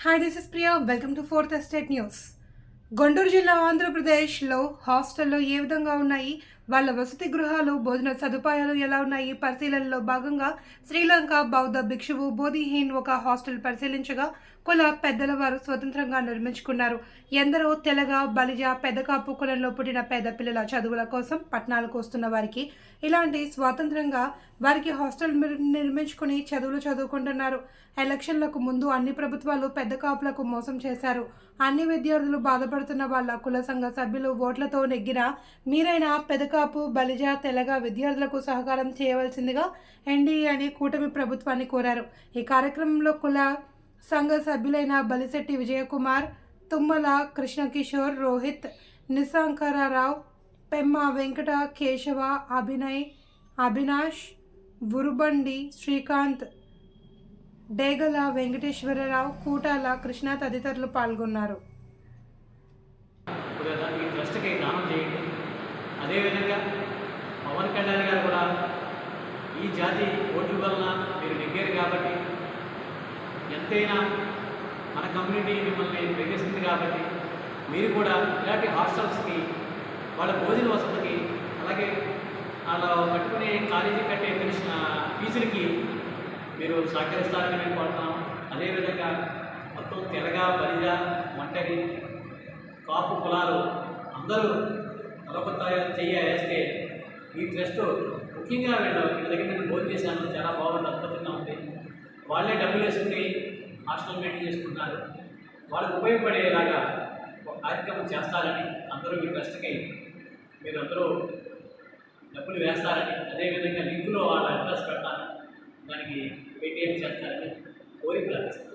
Hi, this is Priya. Welcome to Fourth Estate News. Guntur జిల్లా ఆంధ్రప్రదేశ్లో హాస్టల్లో ఏ విధంగా ఉన్నాయి, వాళ్ళ వసతి గృహాలు, భోజన సదుపాయాలు ఎలా ఉన్నాయి పరిశీలనలో భాగంగా శ్రీలంక బౌద్ధ భిక్షువు బోధిహీన్ ఒక హాస్టల్ పరిశీలించగా కుల పెద్దల వారు స్వతంత్రంగా నిర్మించుకున్నారు. ఎందరో తెలగ బలిజ పెద్దకాపు కులంలో పుట్టిన పేద పిల్లల చదువుల కోసం పట్టణాలకు వస్తున్న వారికి ఇలాంటి స్వాతంత్రంగా వారికి హాస్టల్ నిర్మించుకుని చదువులు చదువుకుంటున్నారు. ఎలక్షన్లకు ముందు అన్ని ప్రభుత్వాలు పెద్ద కాపులకు మోసం చేశారు. అన్ని విద్యార్థులు బాధపడుతున్న వాళ్ళ కుల సంఘ సభ్యులు ఓట్లతో నెగ్గిన మీరైనా పెదకాపు బలిజ తెలగ విద్యార్థులకు సహకారం చేయవలసిందిగా ఎన్డీఏ అని కూటమి ప్రభుత్వాన్ని కోరారు. ఈ కార్యక్రమంలో కుల సంఘ సభ్యులైన బలిశెట్టి విజయకుమార్, తుమ్మల కృష్ణకిషోర్, రోహిత్, నిశాంకరరావు, పెమ్మ వెంకట, కేశవ, అభినాష్, ఉరుబండి శ్రీకాంత్, డేగల వెంకటేశ్వరరావు, కూటాల కృష్ణ తదితరులు పాల్గొన్నారు. ఈ ట్రస్ట్కి దానం చేయండి. అదేవిధంగా పవన్ కళ్యాణ్ గారు కూడా ఈ జాతి ఓట్ల వలన మీరు నెగ్గారు కాబట్టి ఎంతైనా మన కమ్యూనిటీ మిమ్మల్ని ప్రేమిస్తుంది కాబట్టి మీరు కూడా ఇలాంటి హాస్టల్స్కి వాళ్ళ భోజన వసతికి అలాగే వాళ్ళ కట్టుకునే కాలేజీ కట్టే ఫీజులకి మీరు సహకరిస్తారని మేము కోరుతున్నాం. అదేవిధంగా మొత్తం తెలగ బలిజ ఒంటరి కాపు కులాలు అందరూ అదొక వేస్తే ఈ ట్రస్ట్ ముఖ్యంగా వీళ్ళ దగ్గర నేను భోజనం చేశాను, చాలా బాగుంది, అద్భుతంగా ఉంది. వాళ్ళే డబ్బులు వేసుకుని హాస్టల్ మెయింటైన్ చేసుకుంటున్నారు. వాళ్ళకు ఉపయోగపడేలాగా ఒక కార్యక్రమం చేస్తారని అందరూ ఈ ట్రస్ట్కి మీరు అందరూ డబ్బులు వేస్తారని, అదేవిధంగా లింకులో వాళ్ళ అడ్రస్ పెడతాను, దానికి పేటీఎం చేస్తారని కోరి ప్రార్థిస్తాను.